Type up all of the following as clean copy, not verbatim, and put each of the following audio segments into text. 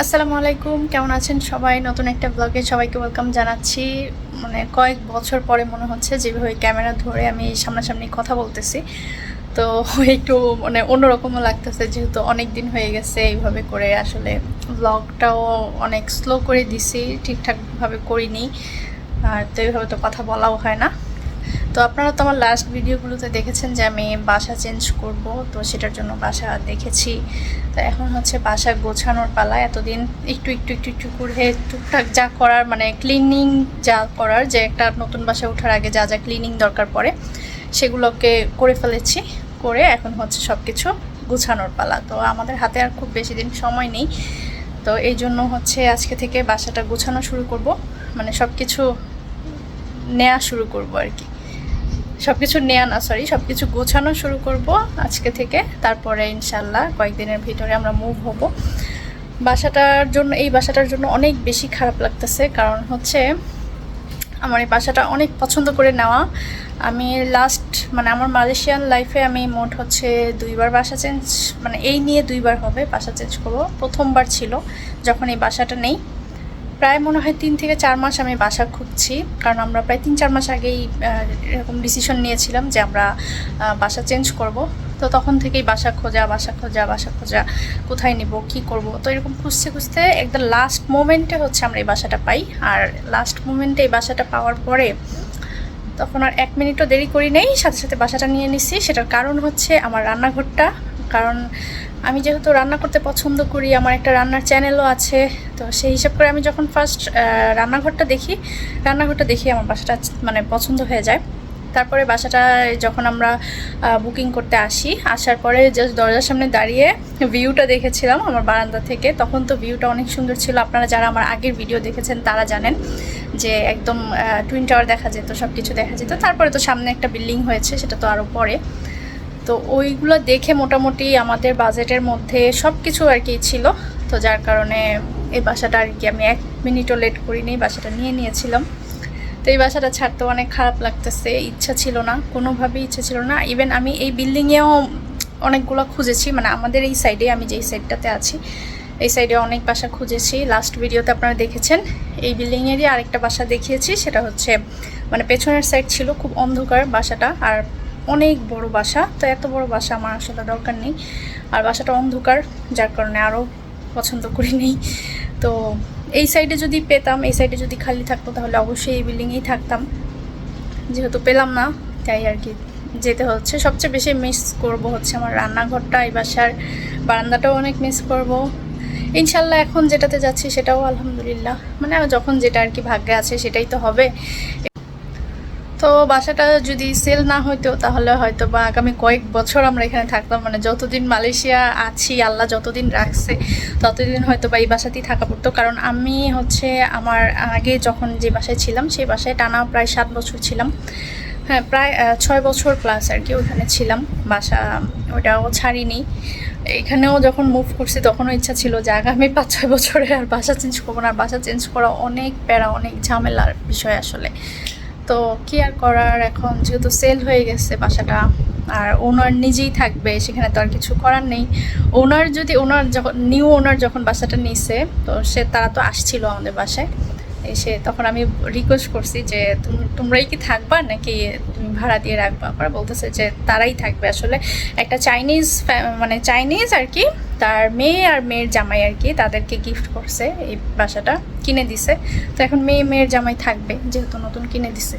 আসসালামু আলাইকুম, কেমন আছেন সবাই? নতুন একটা ব্লগে সবাইকে ওয়েলকাম জানাচ্ছি। মানে কয়েক বছর পরে মনে হচ্ছে যেভাবে ক্যামেরা ধরে আমি সামনাসামনি কথা বলতেছি, তো একটু মানে অন্যরকমও লাগতেছে, যেহেতু অনেক দিন হয়ে গেছে এইভাবে করে। আসলে ব্লগটাও অনেক স্লো করে দিছি, ঠিকঠাকভাবে করিনি, আর তো এইভাবে তো কথা বলাও হয় না। তো আপনারা তো আমার লাস্ট ভিডিওগুলোতে দেখেছেন যে আমি বাসা চেঞ্জ করব, তো সেটার জন্য বাসা দেখেছি। তো এখন হচ্ছে বাসা গোছানোর পালা। এতদিন একটু একটু একটু একটু করে টুকটাক যা করার, মানে ক্লিনিং যা করার, যে একটা নতুন বাসা ওঠার আগে যা যা ক্লিনিং দরকার পড়ে সেগুলোকে করে ফেলেছি। করে এখন হচ্ছে সব কিছু গোছানোর পালা। তো আমাদের হাতে আর খুব বেশি দিন সময় নেই, তো এই জন্য হচ্ছে আজকে থেকে বাসাটা গোছানো শুরু করব, মানে সব কিছু নেওয়া শুরু করব আর কি। সব কিছু নেওয়া না, সরি, সব কিছু গোছানো শুরু করব আজকে থেকে। তারপরে ইনশাল্লাহ কয়েকদিনের ভিতরে আমরা মুভ হব। এই বাসাটার জন্য অনেক বেশি খারাপ লাগতেছে, কারণ হচ্ছে আমার এই বাসাটা অনেক পছন্দ করে নেওয়া। আমি মানে আমার মালয়েশিয়ান লাইফে আমি মোট হচ্ছে 2বার বাসা চেঞ্জ, মানে এই নিয়ে 2বার হবে বাসা চেঞ্জ করবো। প্রথমবার ছিল যখন এই বাসাটা নেই, প্রায় মনে হয় 3 থেকে 4 মাস আমি বাসা খুঁজছি, কারণ আমরা প্রায় 3-4 মাস আগেই এরকম ডিসিশন নিয়েছিলাম যে আমরা বাসা চেঞ্জ করব। তো তখন থেকেই বাসা খোঁজা, কোথায় নিব, কি করব, তো এরকম খুঁজতে খুঁজতে একদম লাস্ট মোমেন্টে হচ্ছে আমরা এই বাসাটা পাই। আর লাস্ট মোমেন্টে এই বাসাটা পাওয়ার পরে তখন আর 1 মিনিটও দেরি করি নেই, সাথে সাথে বাসাটা নিয়ে নিছি। সেটার কারণ হচ্ছে আমার রান্নাঘরটা, কারণ আমি যেহেতু রান্না করতে পছন্দ করি, আমার একটা রান্নার চ্যানেলও আছে। তো সেই হিসাব করে আমি যখন ফার্স্ট রান্নাঘরটা দেখি আমার বাসাটা মানে পছন্দ হয়ে যায়। তারপরে বাসাটা যখন আমরা বুকিং করতে আসার পরে জাস্ট দরজার সামনে দাঁড়িয়ে ভিউটা দেখেছিলাম আমার বারান্দা থেকে। তখন তো ভিউটা অনেক সুন্দর ছিল, আপনারা যারা আমার আগের ভিডিও দেখেছেন তারা জানেন যে একদম টুইন টাওয়ার দেখা যেত, সব কিছু দেখা যেত। তারপরে তো সামনে একটা বিল্ডিং হয়েছে, সেটা তো আরও পরে। তো ওইগুলো দেখে মোটামুটি আমাদের বাজেটের মধ্যে সব কিছু আর কি ছিল, তো যার কারণে এই বাসাটা আর কি আমি 1 মিনিটও লেট করিনি, বাসাটা নিয়ে নিয়েছিলাম। তো এই বাসাটা ছাড়তে অনেক খারাপ লাগতেছে, ইচ্ছা ছিল না, কোনোভাবেই ইচ্ছা ছিল না। ইভেন আমি এই বিল্ডিংয়েও অনেকগুলো খুঁজেছি, মানে আমাদের এই সাইডে, আমি যেই সাইডটাতে আছি এই সাইডে অনেক বাসা খুঁজেছি। লাস্ট ভিডিওতে আপনারা দেখেছেন এই বিল্ডিংয়েরই আরেকটা বাসা দেখিয়েছি, সেটা হচ্ছে মানে পেছনের সাইড ছিল, খুব অন্ধকার বাসাটা, আর অনেক বড় বাসা। তো এত বড় বাসা আমার আসলে দরকার নেই, আর বাসাটা অন্ধকার, যার কারণে আরও পছন্দ করি নেই। তো এই সাইডে যদি পেতাম, এই সাইডে যদি খালি থাকতো তাহলে অবশ্যই এই বিল্ডিংয়েই থাকতাম, যেহেতু পেলাম না তাই আর কি যেতে হচ্ছে। সবচেয়ে বেশি মিস করব হচ্ছে আমার রান্নাঘরটা, এই বাসার বারান্দাটাও অনেক মিস করব। ইনশাল্লাহ এখন যেটাতে যাচ্ছি সেটাও আলহামদুলিল্লাহ, মানে যখন যেটা আর কি ভাগ্যে আছে সেটাই তো হবে। তো বাসাটা যদি সেল না হইতো তাহলে হয়তো বা আগামী কয়েক বছর আমরা এখানে থাকতাম, মানে যতদিন মালয়েশিয়া আছি, আল্লাহ যতদিন রাখছে ততদিন হয়তো বা এই বাসাতেই থাকা পড়তো। কারণ আমি হচ্ছে আমার আগে যখন যে বাসায় ছিলাম সেই বাসায় টানা প্রায় 7 বছর ছিলাম। হ্যাঁ, প্রায় 6 বছর প্লাস আর কি ওখানে ছিলাম, বাসা ওটাও ছাড়িনি। এখানেও যখন মুভ করছি তখনও ইচ্ছা ছিল যে আগামী 5-6 বছরে আর বাসা চেঞ্জ করবো না। আর বাসা চেঞ্জ করা অনেক প্যারা, অনেক ঝামেলার বিষয় আসলে। তো কি আর করার, এখন যেহেতু সেল হয়ে গেছে বাসাটা, আর ওনার নিজেই থাকবে, সেখানে তো আর কিছু করার নেই। নিউ ওনার যখন বাসাটা নিছে, তো তারা তো আসছিল আমাদের বাসায় এসে, তখন আমি রিকোয়েস্ট করছি যে তোমরাই কি থাকবা নাকি তুমি ভাড়া দিয়ে রাখবা। পরে বলতেছে যে তারাই থাকবে। আসলে একটা মানে চাইনিজ আর কি, তার মেয়ে আর মেয়ের জামাই আর কি, তাদেরকে গিফট করছে, এই বাসাটা কিনে দিছে। তো এখন মেয়ের জামাই থাকবে, যেহেতু নতুন কিনে দিছে।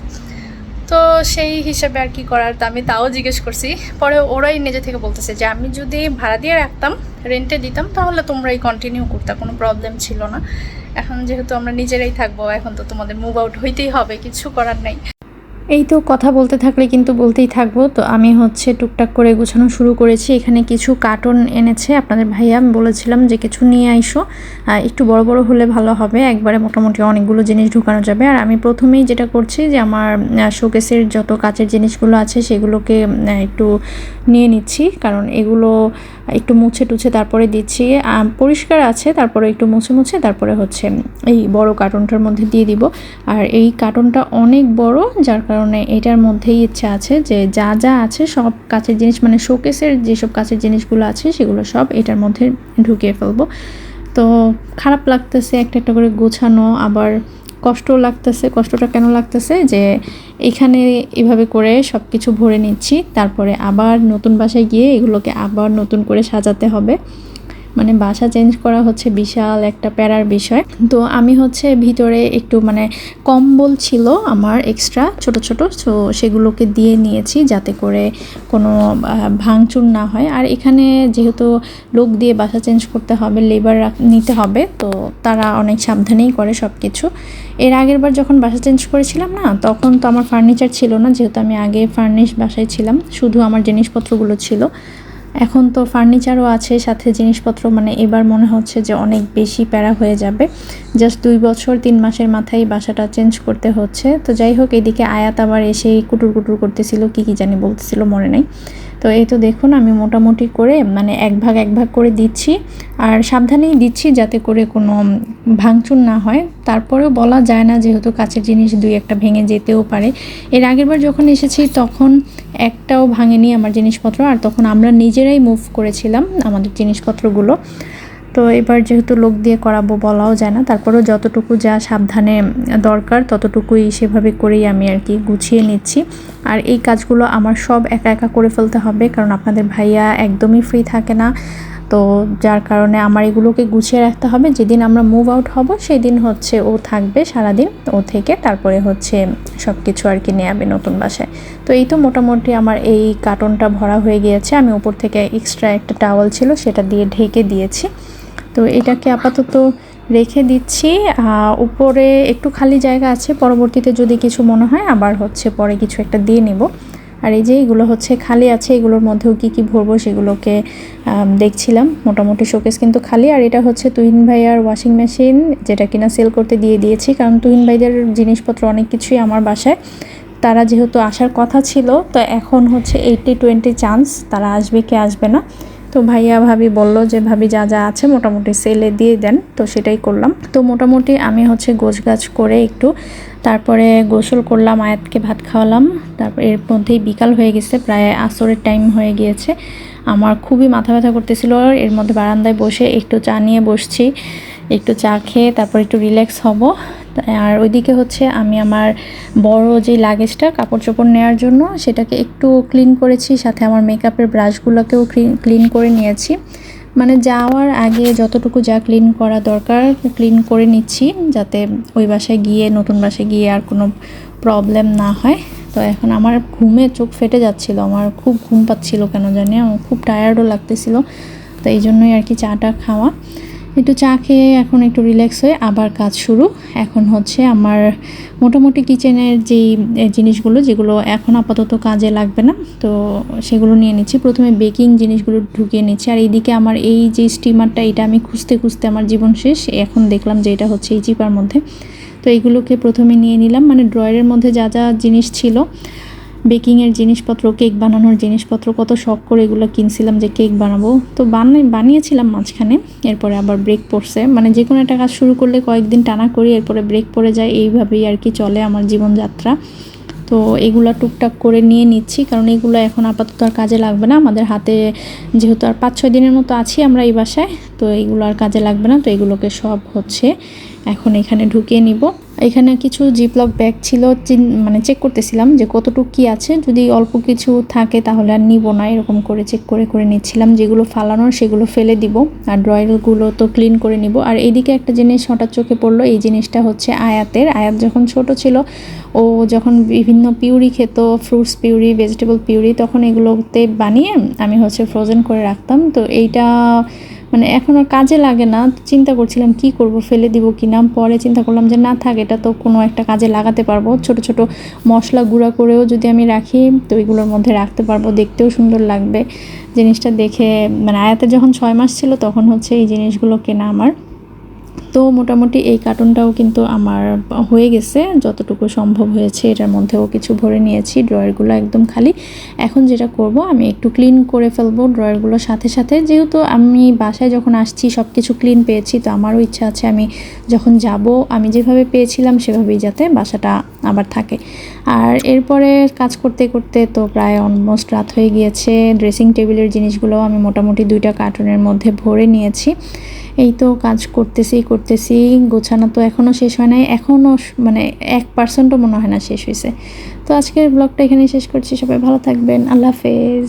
তো সেই হিসাবে আর কি করার, তো আমি তাও জিজ্ঞেস করছি। পরে ওরাই নিজে থেকে বলতেছে যে আমি যদি ভাড়া দিয়ে রাখতাম, রেন্টে দিতাম, তাহলে তোমরাই কন্টিনিউ করতে, কোনো প্রবলেম ছিল না। এখন যেহেতু আমরা নিজেরাই থাকবো, এখন তো তোমাদের মুভ আউট হইতেই হবে, কিছু করার নাই। এই তো কথা বলতে থাকলে কিন্তু বলতেই থাকবো। তো আমি হচ্ছে টুকটাক করে গোছানো শুরু করেছি। এখানে কিছু কার্টন এনেছে আপনাদের ভাইয়া, আমি বলেছিলাম যে কিছু নিয়ে আইসো, একটু বড় বড় হলে ভালো হবে, একবারে মোটামুটি অনেকগুলো জিনিস ঢুকানো যাবে। আর আমি প্রথমেই যেটা করছি যে আমার শোকেসের যত কাচের জিনিসগুলো আছে সেগুলোকে একটু নিয়ে নিচ্ছি, কারণ এগুলো একটু মুছে টুছে তারপরে দিচ্ছি। পরিষ্কার আছে, তারপরে একটু মুছে তারপরে হচ্ছে এই বড় কার্টনটার মধ্যে দিয়ে দিব। আর এই কার্টনটা অনেক বড়, যার কারণে এটার মধ্যেই ইচ্ছা আছে যে যা যা আছে সব কাচের জিনিস, মানে শোকেসের যেসব কাচের জিনিসগুলো আছে সেগুলো সব এটার মধ্যে ঢুকিয়ে ফেলবো। তো খারাপ লাগতেছে একটা একটা করে গোছানো, আবার কষ্টও লাগতেছে। কষ্টটা কেন লাগতেছে যে এখানে এভাবে করে সব কিছু ভরে নিচ্ছি, তারপরে আবার নতুন বাসায় গিয়ে এগুলোকে আবার নতুন করে সাজাতে হবে। মানে বাসা চেঞ্জ করা হচ্ছে বিশাল একটা প্যারার বিষয়। তো আমি হচ্ছে ভিতরে একটু মানে কম্বল ছিল আমার এক্সট্রা ছোট ছোট, তো সেগুলোকে দিয়ে নিয়েছি যাতে করে কোনো ভাঙচুর না হয়। আর এখানে যেহেতু লোক দিয়ে বাসা চেঞ্জ করতে হবে, লেবার নিতে হবে, তো তারা অনেক সাবধানেই করে সব কিছু। এর আগের বার যখন বাসা চেঞ্জ করেছিলাম না, তখন তো আমার ফার্নিচার ছিল না, যেহেতু আমি আগে ফার্নিশ বাসায় ছিলাম, শুধু আমার জিনিসপত্রগুলো ছিল। এখন তো ফার্নিচারও আছে সাথে জিনিসপত্র, মানে এবার মনে হচ্ছে যে অনেক বেশি প্যারা হয়ে যাবে। জাস্ট 2 বছর 3 মাসের মাথায় বাসাটা চেঞ্জ করতে হচ্ছে। তো যাই হোক, এদিকে আয়াত আবার এসেই কুটুর কুটুর করতেছিল, কি জানি বলতেছিল, মনে নেই। তো এই তো দেখুন, আমি মোটামুটি করে মানে এক ভাগ করে দিচ্ছি, আর সাবধানেই দিচ্ছি যাতে করে কোনো ভাঙচুর না হয়। তারপরেও বলা যায় না, যেহেতু কাছের জিনিস 2-1টা ভেঙে যেতেও পারে। এর আগের বার যখন এসেছি তখন একটাও ভাঙেনি আমার জিনিসপত্র, আর তখন আমরা নিজেরাই মুভ করেছিলাম আমাদের জিনিসপত্রগুলো। তো এবার যেহেতু লোক দিয়ে করাবো, বলাও যায় না, তারপরেও যতটুকু যা সাবধানে দরকার ততটুকুই সেভাবে করেই আমি আর কি গুছিয়ে নিচ্ছি। আর এই কাজগুলো আমার সব একা একা করে ফেলতে হবে, কারণ আপনাদের ভাইয়া একদমই ফ্রি থাকে না। তো যার কারণে আমার এগুলোকে গুছিয়ে রাখতে হবে। যেদিন আমরা মুভ আউট হব সেদিন হচ্ছে ও থাকবে সারাদিন, ও থেকে তারপরে হচ্ছে সব কিছু আর কি নিয়ে যাবে নতুন বাসায়। তো এই তো মোটামুটি আমার এই কার্টনটা ভরা হয়ে গিয়েছে। আমি উপর থেকে এক্সট্রা একটা টাওয়াল ছিল সেটা দিয়ে ঢেকে দিয়েছি। তো এটাকে আপাতত রেখে দিচ্ছি। উপরে একটু খালি জায়গা আছে, পরবর্তীতে যদি কিছু মনে হয় আবার হচ্ছে পরে কিছু একটা দিয়ে নেব। আর এই যে এগুলো হচ্ছে খালি আছে, এগুলোর মধ্যেও কি ভরবো সেগুলোকে দেখছিলাম। মোটামুটি শোকেস কিন্তু খালি। আর এটা হচ্ছে তুহিন ভাইয়ার ওয়াশিং মেশিন, যেটা কিনা সেল করতে দিয়ে দিয়েছি, কারণ তুহিন ভাইদের জিনিসপত্র অনেক কিছুই আমার বাসায়। তারা যেহেতু আসার কথা ছিল, তো এখন হচ্ছে 80-20 চান্স তারা আসবে কি আসবে না। তো ভাইয়া ভাবি বলল যে ভাবি যা যা আছে মোটামুটি সেলে দিয়ে দেন, তো সেটাই করলাম। তো মোটামুটি আমি হচ্ছে গোছগাছ করে একটু তারপরে গোসল করলাম, আয়াতকে ভাত খাওয়ালাম। তারপর এর মধ্যেই বিকাল হয়ে গেছে, প্রায় আসরের টাইম হয়ে গিয়েছে। আমার খুবই মাথা ব্যথা করতেছিল, এর মধ্যে বারান্দায় বসে একটু চা নিয়ে বসছি, একটু চা খেয়ে তারপর একটু রিল্যাক্স হব। আর ওইদিকে হচ্ছে আমি আমার বড় যে লাগেজটা কাপড় চোপড় নেওয়ার জন্য সেটাকে একটু ক্লিন করেছি, সাথে আমার মেকআপের ব্রাশগুলোকেও ক্লিন করে নিয়েছি। মানে যাওয়ার আগে যতটুকু যা ক্লিন করা দরকার ক্লিন করে নিচ্ছি, যাতে ওই বাসায় গিয়ে নতুন বাসায় গিয়ে আর কোনো প্রবলেম না হয়। তো এখন আমার ঘুমে চোখ ফেটে যাচ্ছিল, আমার খুব ঘুম পাচ্ছিল কেন জানি, আমার খুব টায়ার্ডও লাগতেছিল। তো এই জন্যই আর কি চাটা খাওয়া। একটু চা খেয়ে এখন একটু রিল্যাক্স হয়ে আবার কাজ শুরু। এখন হচ্ছে আমার মোটামুটি কিচেনের যেই জিনিসগুলো যেগুলো এখন আপাতত কাজে লাগবে না, তো সেগুলো নিয়ে নিচ্ছি। প্রথমে বেকিং জিনিসগুলো ঢুকিয়ে নিচ্ছি। আর এইদিকে আমার এই যে স্টিমারটা, এটা আমি খুঁজতে খুঁজতে আমার জীবন শেষ, এখন দেখলাম যে এটা হচ্ছে এই চিপার মধ্যে। তো এইগুলোকে প্রথমে নিয়ে নিলাম, মানে ড্রয়ারের মধ্যে যা যা জিনিস ছিল, বেকিংয়ের জিনিসপত্র, কেক বানানোর জিনিসপত্র, কত শখ করে এগুলো কিনছিলাম যে কেক বানাবো। তো বানিয়েছিলাম মাঝখানে, এরপরে আবার ব্রেক পড়ছে। মানে যে কোনো একটা কাজ শুরু করলে কয়েকদিন টানা করি, এরপরে ব্রেক পড়ে যায়, এইভাবেই আর কি চলে আমার জীবনযাত্রা। তো এগুলো টুকটাক করে নিয়ে নিচ্ছি, কারণ এগুলো এখন আপাতত আর কাজে লাগবে না আমাদের হাতে, যেহেতু আর 5-6 দিনের মতো আছি আমরা এই বাসায়, তো এগুলো আর কাজে লাগবে না। তো এগুলোকে সব হচ্ছে এখন এখানে ঢুকিয়ে নিব। এখানে কিছু জিপলক ব্যাগ ছিল, মানে চেক করতেছিলাম যে কতটুকু কী আছে, যদি অল্প কিছু থাকে তাহলে আর নিব না, এরকম করে চেক করে নিচ্ছিলাম। যেগুলো ফালানোর সেগুলো ফেলে দিব, আর ড্রয়ারগুলো তো ক্লিন করে নিব। আর এইদিকে একটা জিনিস হঠাৎ চোখে পড়লো, এই জিনিসটা হচ্ছে আয়াত যখন ছোট ছিল, ও যখন বিভিন্ন পিউরি খেত, ফ্রুটস পিউরি, ভেজিটেবল পিউরি, তখন এগুলোতে বানিয়ে আমি হচ্ছে ফ্রোজেন করে রাখতাম। তো এইটা মানে এখন আর কাজে লাগে না, চিন্তা করছিলাম কি করব, ফেলে দিব কি না। পরে চিন্তা করলাম যে না থাক, এটা তো কোনো একটা কাজে লাগাতে পারবো। ছোট ছোট মশলা গুঁড়া করেও যদি আমি রাখি তো এগুলোর মধ্যে রাখতে পারবো, দেখতেও সুন্দর লাগবে। জিনিসটা দেখে মানে আয়াতের যখন 6 মাস ছিল তখন হচ্ছে এই জিনিসগুলো কেনা আমার। তো মোটামুটি এই কার্টুনটাও কিন্তু আমার হয়ে গেছে, যতটুকু সম্ভব হয়েছে। এটার মধ্যেও কিছু ভরে নিয়েছি, ড্রয়ারগুলো একদম খালি। এখন যেটা করব, আমি একটু ক্লিন করে ফেলবো ড্রয়ারগুলোর সাথে সাথে। যেহেতু আমি বাসায় যখন আসছি সব কিছু ক্লিন পেয়েছি, তো আমারও ইচ্ছা আছে আমি যখন যাব আমি যেভাবে পেয়েছিলাম সেভাবেই যাতে বাসাটা আবার থাকে। আর এরপরে কাজ করতে করতে তো প্রায় অলমোস্ট রাত হয়ে গিয়েছে। ড্রেসিং টেবিলের জিনিসগুলোও আমি মোটামুটি 2টা কার্টুনের মধ্যে ভরে নিয়েছি। এই তো কাজ করতেছি, গোছানো তো এখনও শেষ হয় নাই, এখনও মানে 1%ও মনে হয় না শেষ হয়েছে। তো আজকের ব্লগটা এখানেই শেষ করছি। সবাই ভালো থাকবেন, আল্লাহ হাফেজ।